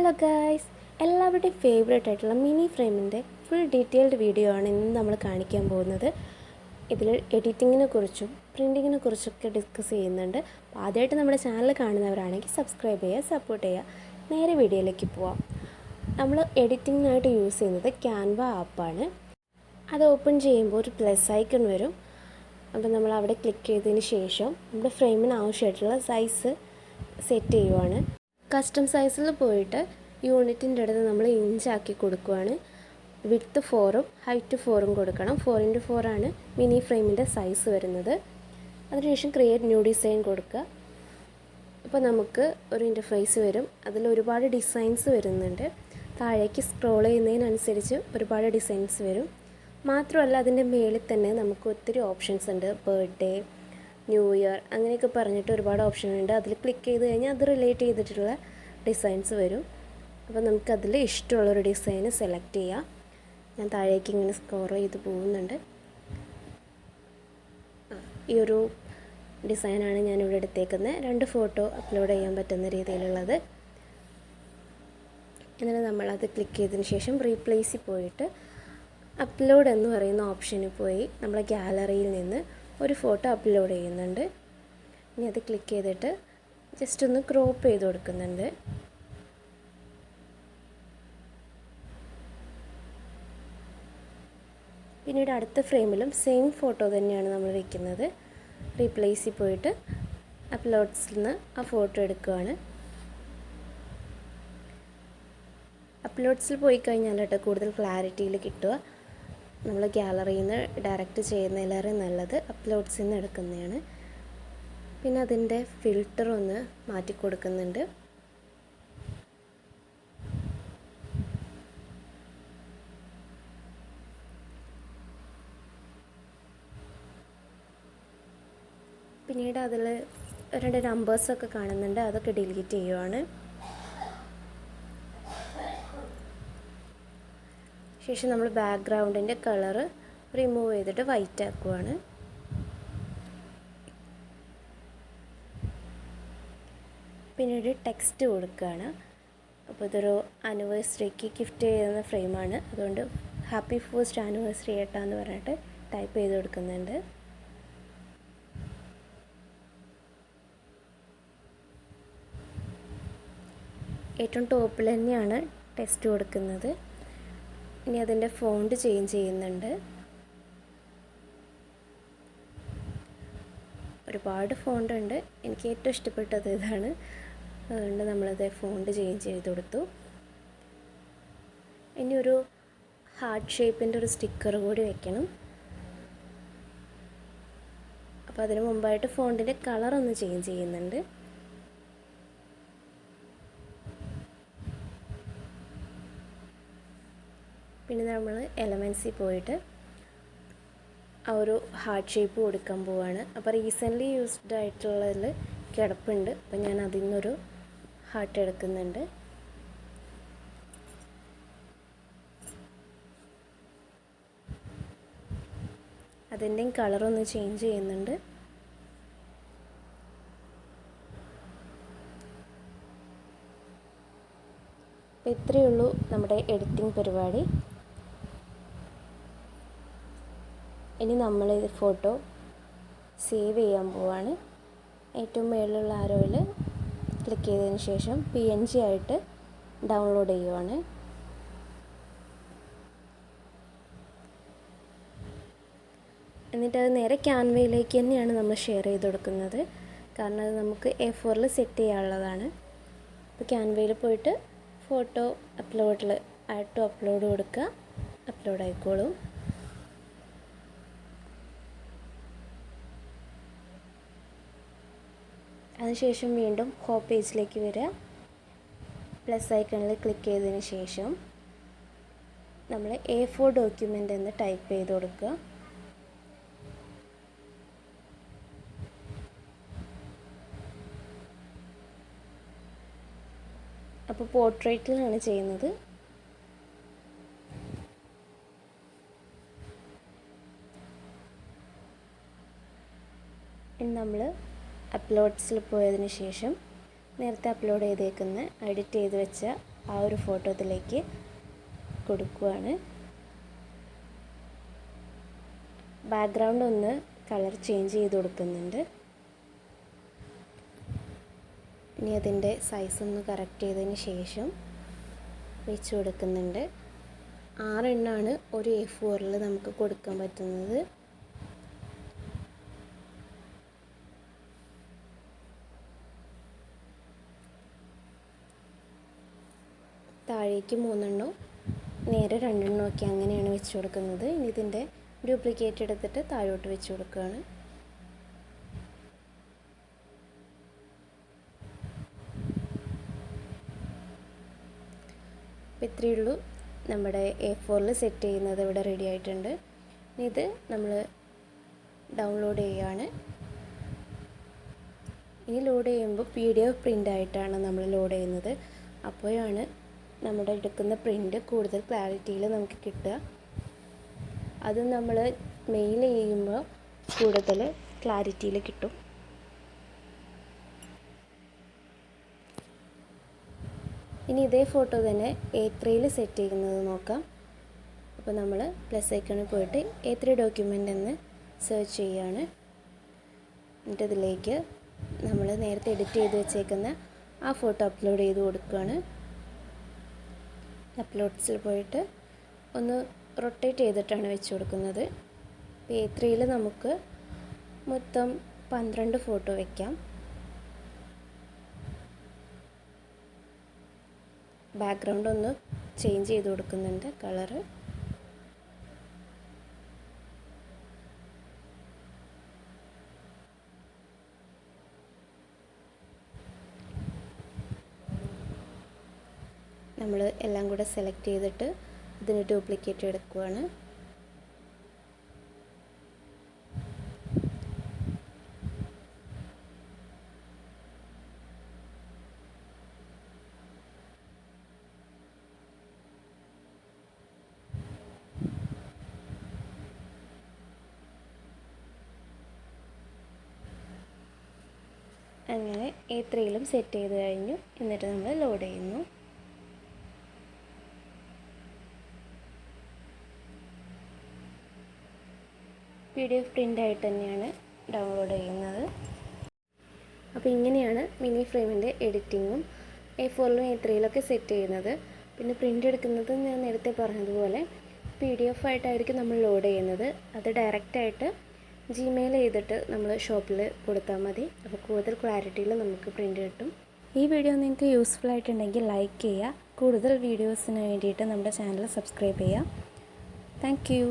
Hello guys, എല്ലാവരുടെയും favourite ആയിട്ടുള്ള mini ഫ്രെയിമിൻ്റെ full detailed video ആണ് ഇന്ന് നമ്മൾ കാണിക്കാൻ പോകുന്നത്. ഇതിൽ എഡിറ്റിങ്ങിനെ കുറിച്ചും പ്രിൻറ്റിങ്ങിനെ കുറിച്ചൊക്കെ ഡിസ്കസ് ചെയ്യുന്നുണ്ട്. അപ്പോൾ ആദ്യമായിട്ട് നമ്മുടെ ചാനൽ കാണുന്നവരാണെങ്കിൽ സബ്സ്ക്രൈബ് ചെയ്യുക, സപ്പോർട്ട് ചെയ്യുക. നേരെ വീഡിയോയിലേക്ക് പോവാം. നമ്മൾ എഡിറ്റിങ്ങിനായിട്ട് യൂസ് ചെയ്യുന്നത് ക്യാൻവ ആപ്പാണ്. അത് ഓപ്പൺ ചെയ്യുമ്പോൾ ഒരു പ്ലസ് ഐക്കൺ വരും. അപ്പോൾ നമ്മൾ അവിടെ ക്ലിക്ക് ചെയ്തതിന് ശേഷം നമ്മുടെ ഫ്രെയിമിന് ആവശ്യമായിട്ടുള്ള സൈസ് സെറ്റ് ചെയ്യുവാണ്. കസ്റ്റം സൈസിൽ പോയിട്ട് യൂണിറ്റിൻ്റെ അടുത്ത് നമ്മൾ ഇഞ്ചാക്കി കൊടുക്കുകയാണ്. വിഡ്ത്ത് 4ഉം ഹൈറ്റ് 4ഉം കൊടുക്കണം. 4x4 ആണ് മിനി ഫ്രെയിമിൻ്റെ സൈസ് വരുന്നത്. അതിനുശേഷം ക്രിയേറ്റ് ന്യൂ ഡിസൈൻ കൊടുക്കുക. ഇപ്പോൾ നമുക്ക് ഒരു ഇൻ്റർഫേസ് വരും. അതിൽ ഒരുപാട് ഡിസൈൻസ് വരുന്നുണ്ട്. താഴേക്ക് സ്ക്രോൾ ചെയ്യുന്നതിനനുസരിച്ച് ഒരുപാട് ഡിസൈൻസ് വരും. മാത്രമല്ല അതിൻ്റെ മേളിൽ തന്നെ നമുക്ക് ഒത്തിരി ഓപ്ഷൻസ് ഉണ്ട്. ബർത്ത്ഡേ, ന്യൂ ഇയർ അങ്ങനെയൊക്കെ പറഞ്ഞിട്ട് ഒരുപാട് ഓപ്ഷൻ ഉണ്ട്. അതിൽ ക്ലിക്ക് ചെയ്ത് കഴിഞ്ഞാൽ അത് റിലേറ്റ് ചെയ്തിട്ടുള്ള ഡിസൈൻസ് വരും. അപ്പോൾ നമുക്കതിൽ ഇഷ്ടമുള്ളൊരു ഡിസൈന് സെലക്ട് ചെയ്യാം. ഞാൻ താഴേക്ക് ഇങ്ങനെ സ്ക്രോൾ ചെയ്ത് പോകുന്നുണ്ട്. ഈ ഒരു ഡിസൈനാണ് ഞാനിവിടെ എടുത്തേക്കുന്നത്. 2 ഫോട്ടോ അപ്ലോഡ് ചെയ്യാൻ പറ്റുന്ന രീതിയിലുള്ളത്. എന്നിട്ട് നമ്മളത് ക്ലിക്ക് ചെയ്തതിന് ശേഷം റീപ്ലേസിൽ പോയിട്ട് അപ്ലോഡ് എന്ന് പറയുന്ന ഓപ്ഷനിൽ പോയി നമ്മളെ ഗാലറിയിൽ നിന്ന് ഒരു ഫോട്ടോ അപ്ലോഡ് ചെയ്യുന്നുണ്ട്. ഇനി അത് ക്ലിക്ക് ചെയ്തിട്ട് ജസ്റ്റ് ഒന്ന് ക്രോപ്പ് ചെയ്ത് കൊടുക്കുന്നുണ്ട്. പിന്നീട് അടുത്ത ഫ്രെയിമിലും സെയിം ഫോട്ടോ തന്നെയാണ് നമ്മൾ വയ്ക്കുന്നത്. റീപ്ലേസിൽ പോയിട്ട് അപ്ലോഡ്സിൽ നിന്ന് ആ ഫോട്ടോ എടുക്കുകയാണ്. അപ്ലോഡ്സിൽ പോയി കഴിഞ്ഞാൽ കൂടുതൽ ക്ലാരിറ്റിയിൽ കിട്ടുക. നമ്മൾ ഗാലറിയിൽ നിന്ന് ഡയറക്റ്റ് ചെയ്യുന്നതിലേറെ നല്ലത് അപ്ലോഡ്സിൽ നിന്ന് എടുക്കുന്നതാണ്. പിന്നെ അതിൻ്റെ ഫിൽറ്റർ ഒന്ന് മാറ്റി കൊടുക്കുന്നുണ്ട്. പിന്നീട് അതിൽ 2 നമ്പേഴ്സൊക്കെ കാണുന്നുണ്ട്. അതൊക്കെ ഡിലീറ്റ് ചെയ്യുവാണ്. ശേഷം നമ്മൾ ബാക്ക്ഗ്രൗണ്ടിൻ്റെ കളറ് റിമൂവ് ചെയ്തിട്ട് വൈറ്റ് ആക്കുവാണ്. പിന്നീട് ടെക്സ്റ്റ് കൊടുക്കുകയാണ്. അപ്പോൾ ഇതൊരു ആനിവേഴ്സറിക്ക് ഗിഫ്റ്റ് ചെയ്യുന്ന ഫ്രെയിമാണ്. അതുകൊണ്ട് ഹാപ്പി ഫസ്റ്റ് ആനിവേഴ്സറി ഏട്ടാ എന്ന് പറഞ്ഞിട്ട് ടൈപ്പ് ചെയ്ത് കൊടുക്കുന്നുണ്ട്. ഏറ്റവും ടോപ്പിൽ തന്നെയാണ് ടെക്സ്റ്റ് കൊടുക്കുന്നത്. ഇനി അതിൻ്റെ ഫോണ്ട് ചേഞ്ച് ചെയ്യുന്നുണ്ട്. ഒരുപാട് ഫോണ്ട് ഉണ്ട്. എനിക്ക് ഏറ്റവും ഇഷ്ടപ്പെട്ടത് ഇതാണ്. അതുകൊണ്ട് നമ്മളത് ഫോണ്ട് ചേഞ്ച് ചെയ്ത് കൊടുത്തു. ഇനി ഒരു ഹാർട്ട് ഷേപ്പിൻ്റെ ഒരു സ്റ്റിക്കർ കൂടി വെക്കണം. അപ്പോൾ അതിന് മുമ്പായിട്ട് ഫോണ്ടിൻ്റെ കളറൊന്ന് ചേഞ്ച് ചെയ്യുന്നുണ്ട്. പിന്നെ നമ്മൾ എലമെൻസിൽ പോയിട്ട് ആ ഒരു ഹാർട്ട് ഷേപ്പ് കൊടുക്കാൻ പോവാണ്. അപ്പോൾ റീസെൻ്റ്ലി യൂസ്ഡ് ആയിട്ടുള്ളതിൽ കിടപ്പുണ്ട്. അപ്പോൾ ഞാൻ അതിൽ നിന്നൊരു ഹാർട്ട് എടുക്കുന്നുണ്ട്. അതിൻ്റെയും കളറൊന്ന് ചേഞ്ച് ചെയ്യുന്നുണ്ട്. അപ്പോൾ ഇത്രയേ ഉള്ളൂ നമ്മുടെ എഡിറ്റിംഗ് പരിപാടി. ഇനി നമ്മൾ ഈ ഫോട്ടോ സേവ് ചെയ്യാൻ പോവാണ്. ഏറ്റവും മുകളിലുള്ള ആരോയിൽ ക്ലിക്ക് ചെയ്തതിന് ശേഷം PNG ആയിട്ട് ഡൗൺലോഡ് ചെയ്യുവാണ്. എന്നിട്ട് അത് നേരെ ക്യാൻവയിലേക്ക് തന്നെയാണ് നമ്മൾ ഷെയർ ചെയ്ത് കൊടുക്കുന്നത്. കാരണം അത് നമുക്ക് A4 സെറ്റ് ചെയ്യാനുള്ളതാണ്. അപ്പോൾ ക്യാൻവയിൽ പോയിട്ട് ഫോട്ടോ അപ്ലോഡിൽ ആയിട്ട് അപ്ലോഡ് കൊടുക്കുക. അപ്ലോഡ് ആയിക്കോളും. അതിനുശേഷം വീണ്ടും ഹോം പേജിലേക്ക് വരിക. പ്ലസ് ഐക്കണിൽ ക്ലിക്ക് ചെയ്തതിന് ശേഷം നമ്മൾ A4 ഡോക്യുമെൻ്റ് എന്ന് ടൈപ്പ് ചെയ്ത് കൊടുക്കുക. അപ്പോൾ പോർട്രേറ്റിലാണ് ചെയ്യുന്നത്. ഇനി നമ്മൾ അപ്ലോഡ്സിൽ പോയതിന് ശേഷം നേരത്തെ അപ്ലോഡ് ചെയ്തേക്കുന്ന എഡിറ്റ് ചെയ്ത് വെച്ച ആ ഒരു ഫോട്ടോ ഇതിലേക്ക് കൊടുക്കുകയാണ്. ബാക്ക്ഗ്രൗണ്ട് ഒന്ന് കളർ ചേഞ്ച് ചെയ്ത് കൊടുക്കുന്നുണ്ട്. ഇനി അതിൻ്റെ സൈസ് ഒന്ന് കറക്റ്റ് ചെയ്തതിന് ശേഷം വെച്ച് കൊടുക്കുന്നുണ്ട്. 6 എണ്ണമാണ് ഒരു A4-ൽ നമുക്ക് കൊടുക്കാൻ പറ്റുന്നത്. താഴേക്ക് 3 എണ്ണവും നേരെ 2 എണ്ണം ഒക്കെ അങ്ങനെയാണ് വെച്ച് കൊടുക്കുന്നത്. ഇനി ഇതിൻ്റെ ഡ്യൂപ്ലിക്കേറ്റ് എടുത്തിട്ട് താഴോട്ട് വെച്ച് കൊടുക്കുകയാണ്. അപ്പോൾ ഇത്രയേ ഉള്ളൂ. നമ്മുടെ A4-ൽ സെറ്റ് ചെയ്യുന്നത് ഇവിടെ റെഡി ആയിട്ടുണ്ട്. ഇത് നമ്മൾ ഡൗൺലോഡ് ചെയ്യുകയാണ്. ഇനി ലോഡ് ചെയ്യുമ്പോൾ PDF പ്രിൻ്റ് ആയിട്ടാണ് നമ്മൾ ലോഡ് ചെയ്യുന്നത്. അപ്പോഴാണ് നമ്മുടെ എടുക്കുന്ന പ്രിൻ്റ് കൂടുതൽ ക്ലാരിറ്റിയിൽ നമുക്ക് കിട്ടുക. അത് നമ്മൾ മെയിൽ ചെയ്യുമ്പോൾ കൂടുതൽ ക്ലാരിറ്റിയിൽ കിട്ടും. ഇനി ഇതേ ഫോട്ടോ തന്നെ A3-ൽ സെറ്റ് ചെയ്യുന്നത് നോക്കാം. അപ്പോൾ നമ്മൾ പ്ലസ് ഐക്കണിൽ പോയിട്ട് A3 ഡോക്യുമെൻ്റ് എന്ന് സെർച്ച് ചെയ്യുകയാണ്. എന്നിട്ട് ഇതിലേക്ക് നമ്മൾ നേരത്തെ എഡിറ്റ് ചെയ്ത് വെച്ചേക്കുന്ന ആ ഫോട്ടോ അപ്ലോഡ് ചെയ്ത് കൊടുക്കുകയാണ്. അപ്ലോഡ്സിൽ പോയിട്ട് ഒന്ന് റൊട്ടേറ്റ് ചെയ്തിട്ടാണ് വെച്ച് കൊടുക്കുന്നത്. A3-ൽ നമുക്ക് മൊത്തം 12 ഫോട്ടോ വയ്ക്കാം. ബാക്ക്ഗ്രൗണ്ട് ഒന്ന് ചേഞ്ച് ചെയ്ത് കൊടുക്കുന്നുണ്ട് കളറ്. നമ്മൾ എല്ലാം കൂടെ സെലക്ട് ചെയ്തിട്ട് ഇതിന് ഡ്യൂപ്ലിക്കേറ്റ് എടുക്കുകയാണ്. അങ്ങനെ A3-ലും സെറ്റ് ചെയ്ത് കഴിഞ്ഞു. എന്നിട്ട് നമ്മൾ ലോഡ് ചെയ്യുന്നു. PDF പ്രിൻ്റ് ആയിട്ട് തന്നെയാണ് ഡൗൺലോഡ് ചെയ്യുന്നത്. അപ്പോൾ ഇങ്ങനെയാണ് മിനി ഫ്രെയിമിൻ്റെ എഡിറ്റിങ്ങും A4-ലും A3-ലൊക്കെ സെറ്റ് ചെയ്യുന്നത്. പിന്നെ പ്രിൻ്റ് എടുക്കുന്നത് ഞാൻ നേരത്തെ പറഞ്ഞതുപോലെ PDF ആയിട്ടായിരിക്കും നമ്മൾ ലോഡ് ചെയ്യുന്നത്. അത് ഡയറക്റ്റായിട്ട് Gmail ചെയ്തിട്ട് നമ്മൾ ഷോപ്പിൽ കൊടുത്താൽ മതി. അപ്പോൾ കൂടുതൽ ക്ലാരിറ്റിയിൽ നമുക്ക് പ്രിൻ്റ് കിട്ടും. ഈ വീഡിയോ നിങ്ങൾക്ക് യൂസ്ഫുൾ ആയിട്ടുണ്ടെങ്കിൽ ലൈക്ക് ചെയ്യുക. കൂടുതൽ വീഡിയോസിന് വേണ്ടിയിട്ട് നമ്മുടെ ചാനൽ സബ്സ്ക്രൈബ് ചെയ്യുക. Thank you.